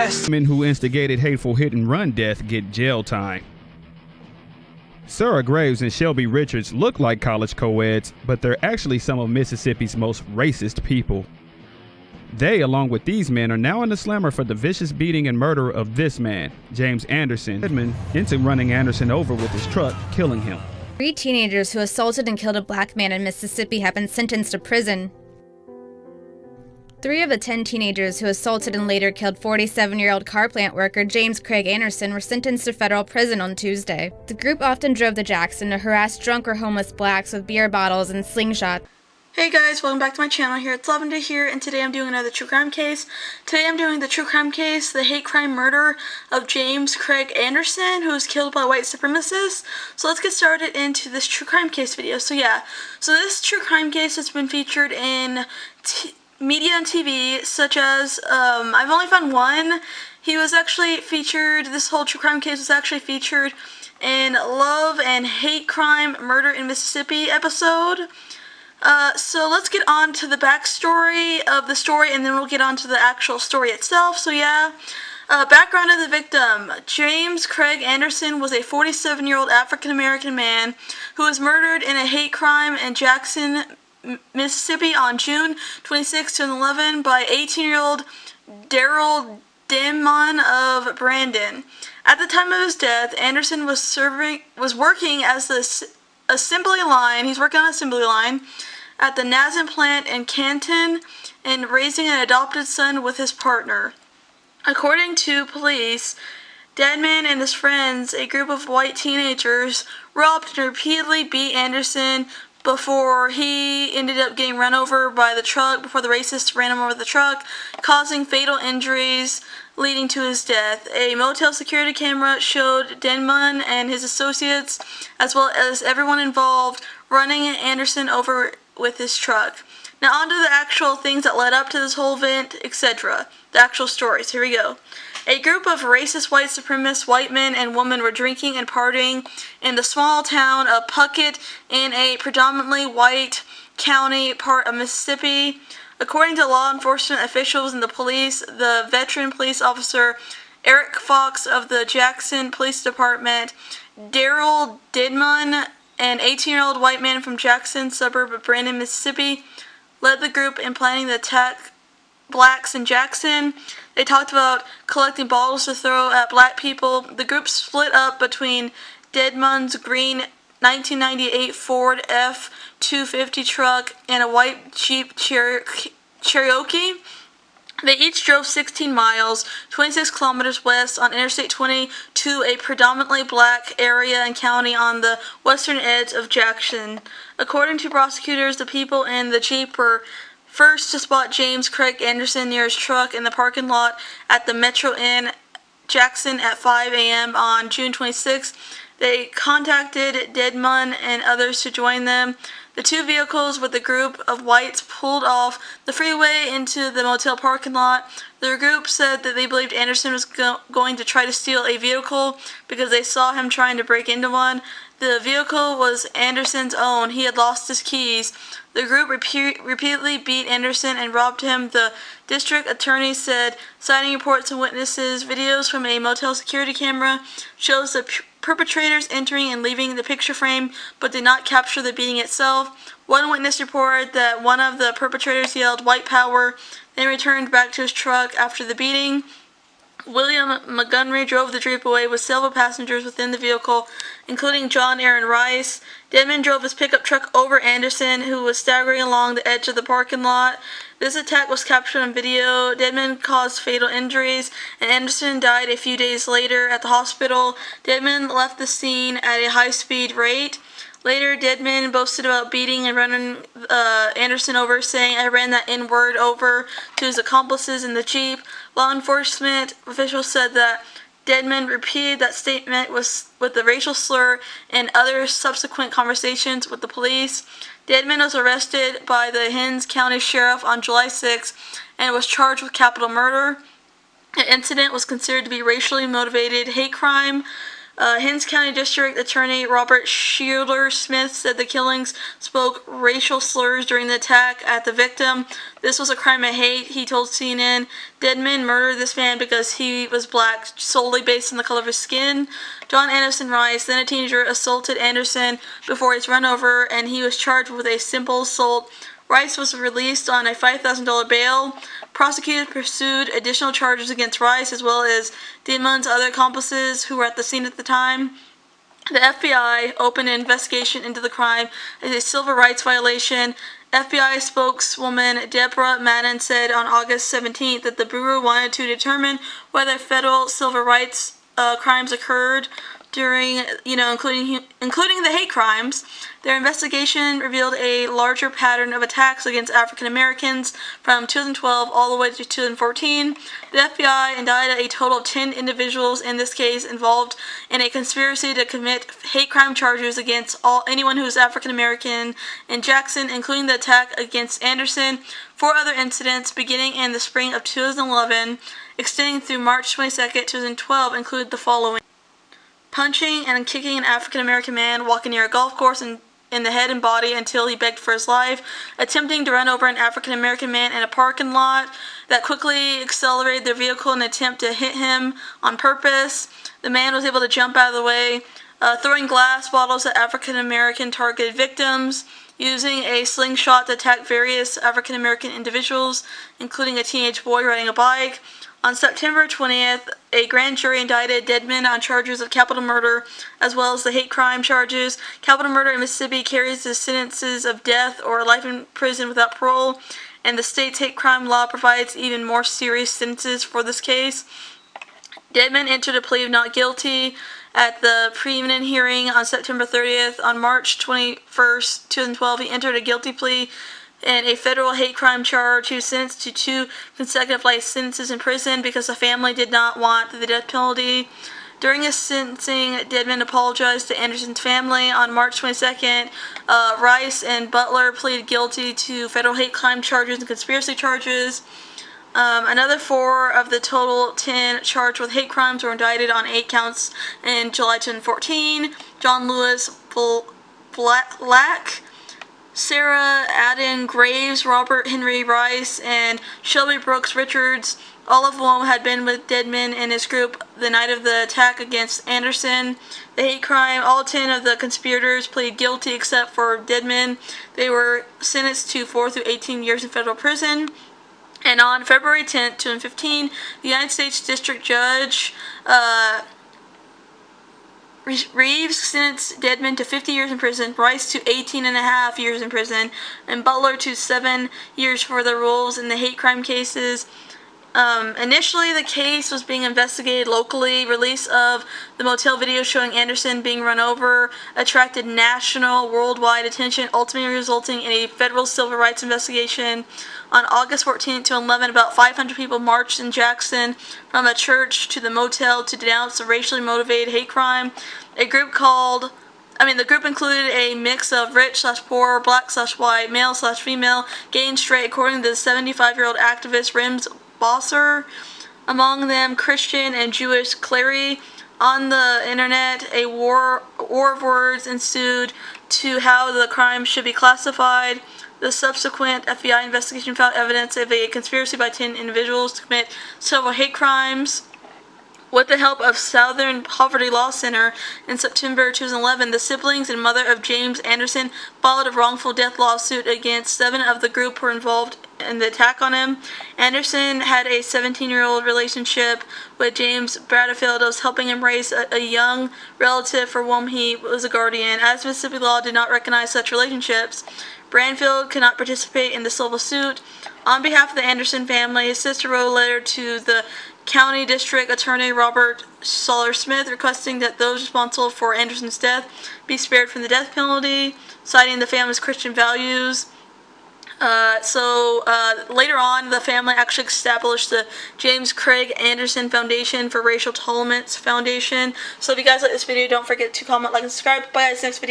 West. Men who instigated hateful hit-and-run death get jail time. Sarah Graves and Shelby Richards look like college co-eds, but they're actually some of Mississippi's most racist people. They, along with these men, are now in the slammer for the vicious beating and murder of this man, James Anderson, into running Anderson over with his truck, killing him. 3 teenagers who assaulted and killed a black man in Mississippi have been sentenced to prison. 3 of the 10 teenagers who assaulted and later killed 47-year-old car plant worker James Craig Anderson were sentenced to federal prison on Tuesday. The group often drove to Jackson to harass drunk or homeless blacks with beer bottles and slingshots. Hey guys, welcome back to my channel here. It's Lavender here, and today I'm doing another true crime case. Today I'm doing the true crime case, the hate crime murder of James Craig Anderson, who was killed by white supremacists. So let's get started into this true crime case video. So this true crime case has been featured in media and TV, such as, I've only found one. He was actually featured, this whole true crime case was actually featured in Love and Hate Crime Murder in Mississippi episode. So let's get on to the backstory of the story, and then we'll get on to the actual story itself. So background of the victim. James Craig Anderson was a 47-year-old African-American man who was murdered in a hate crime in Jackson, Mississippi on June 26, 2011 by 18-year-old Daryl Dimon of Brandon. At the time of his death, Anderson was working as the assembly line. He's working on an assembly line at the Nazin plant in Canton and raising an adopted son with his partner. According to police, Deadman and his friends, a group of white teenagers, robbed and repeatedly beat Anderson before he ended up getting run over by the truck, before the racists ran him over the truck, causing fatal injuries leading to his death. A motel security camera showed Denman and his associates, as well as everyone involved, running Anderson over with his truck. Now on to the actual things that led up to this whole event, etc. The actual stories. Here we go. A group of racist white supremacist white men and women were drinking and partying in the small town of Puckett in a predominantly white county part of Mississippi. According to law enforcement officials and the police, the veteran police officer Eric Fox of the Jackson Police Department, Daryl Didman, an 18-year-old white man from Jackson, suburb of Brandon, Mississippi, led the group in planning the attack blacks in Jackson. They talked about collecting bottles to throw at black people. The group split up between Deadman's green 1998 Ford F-250 truck and a white Jeep Cherokee. They each drove 16 miles, 26 kilometers west on Interstate 20 to a predominantly black area and county on the western edge of Jackson. According to prosecutors, the people in the Jeep were first to spot James Craig Anderson near his truck in the parking lot at the Metro Inn Jackson at 5 a.m. on June 26. They contacted Deadman and others to join them. The 2 vehicles with a group of whites pulled off the freeway into the motel parking lot. The group said that they believed Anderson was going to try to steal a vehicle because they saw him trying to break into one. The vehicle was Anderson's own. He had lost his keys. The group repeatedly beat Anderson and robbed him. The district attorney said, citing reports and witnesses, videos from a motel security camera shows the perpetrators entering and leaving the picture frame, but did not capture the beating itself. One witness reported that one of the perpetrators yelled "White Power," then returned back to his truck after the beating. William Montgomery drove the Jeep away with several passengers within the vehicle, including John Aaron Rice. Deadman drove his pickup truck over Anderson, who was staggering along the edge of the parking lot. This attack was captured on video. Deadman caused fatal injuries, and Anderson died a few days later at the hospital. Deadman left the scene at a high-speed rate. Later, Deadman boasted about beating and running Anderson over, saying, "I ran that N-word over," to his accomplices in the Jeep. Law enforcement officials said that Deadman repeated that statement with the racial slur and other subsequent conversations with the police. Deadman was arrested by the Hinds County Sheriff on July 6 and was charged with capital murder. The incident was considered to be racially motivated hate crime. Hinds County District Attorney Robert Shielder Smith said the killings spoke racial slurs during the attack at the victim. This was a crime of hate, he told CNN. Deadman murdered this man because he was black, solely based on the color of his skin. John Anderson Rice, then a teenager, assaulted Anderson before he was run over, and he was charged with a simple assault. Rice was released on a $5,000 bail. Prosecutors pursued additional charges against Rice as well as Deadman's other accomplices who were at the scene at the time. The FBI opened an investigation into the crime as a civil rights violation. FBI spokeswoman Deborah Madden said on August 17th that the Bureau wanted to determine whether federal civil rights crimes occurred during, including the hate crimes. Their investigation revealed a larger pattern of attacks against African Americans from 2012 all the way to 2014. The FBI indicted a total of 10 individuals in this case involved in a conspiracy to commit hate crime charges against anyone who is African American in Jackson, including the attack against Anderson. 4 other incidents beginning in the spring of 2011, extending through March 22, 2012, include the following: punching and kicking an African American man walking near a golf course in the head and body until he begged for his life, attempting to run over an African American man in a parking lot that quickly accelerated their vehicle in an attempt to hit him on purpose. The man was able to jump out of the way, throwing glass bottles at African American targeted victims, using a slingshot to attack various African American individuals, including a teenage boy riding a bike. On September 20th, a grand jury indicted Deadman on charges of capital murder, as well as the hate crime charges. Capital murder in Mississippi carries the sentences of death or life in prison without parole, and the state's hate crime law provides even more serious sentences for this case. Deadman entered a plea of not guilty at the preeminent hearing on September 30th. On March 21st, 2012, he entered a guilty plea and a federal hate crime charge. He was sentenced to 2 consecutive life sentences in prison because the family did not want the death penalty. During his sentencing, Deadman apologized to Anderson's family. On March 22nd, Rice and Butler pleaded guilty to federal hate crime charges and conspiracy charges. Another 4 of the total 10 charged with hate crimes were indicted on 8 counts in July 2014. John Lewis Black, Sarah Adden Graves, Robert Henry Rice, and Shelby Brooks Richards, all of whom had been with Deadman and his group the night of the attack against Anderson. The hate crime, all 10 of the conspirators pleaded guilty except for Deadman. They were sentenced to 4 through 18 years in federal prison. And on February 10th, 2015, the United States District Judge Reeves sentenced Deadman to 50 years in prison, Rice to 18.5 years in prison, and Butler to 7 years for their roles in the hate crime cases. Initially, the case was being investigated locally. Release of the motel video showing Anderson being run over attracted national, worldwide attention, ultimately resulting in a federal civil rights investigation. On August 14th, 2011, about 500 people marched in Jackson from a church to the motel to denounce the racially motivated hate crime. The group included a mix of rich/poor, black/white, male/female, gay and straight, according to the 75-year-old activist Rims Bosser. Among them, Christian and Jewish clergy. On the internet, a war of words ensued to how the crime should be classified. The subsequent FBI investigation found evidence of a conspiracy by 10 individuals to commit several hate crimes. With the help of Southern Poverty Law Center, in September 2011, the siblings and mother of James Anderson filed a wrongful death lawsuit against 7 of the group who were involved in the attack on him. Anderson had a 17-year-old relationship with James Bradfield, who was helping him raise a young relative for whom he was a guardian. As Mississippi law did not recognize such relationships, Bradfield could not participate in the civil suit. On behalf of the Anderson family, his sister wrote a letter to the County District Attorney Robert Soller Smith requesting that those responsible for Anderson's death be spared from the death penalty, citing the family's Christian values. Later on, the family actually established the James Craig Anderson Foundation for Racial Tolerance Foundation. So if you guys like this video, don't forget to comment, like, and subscribe. Bye guys, next video.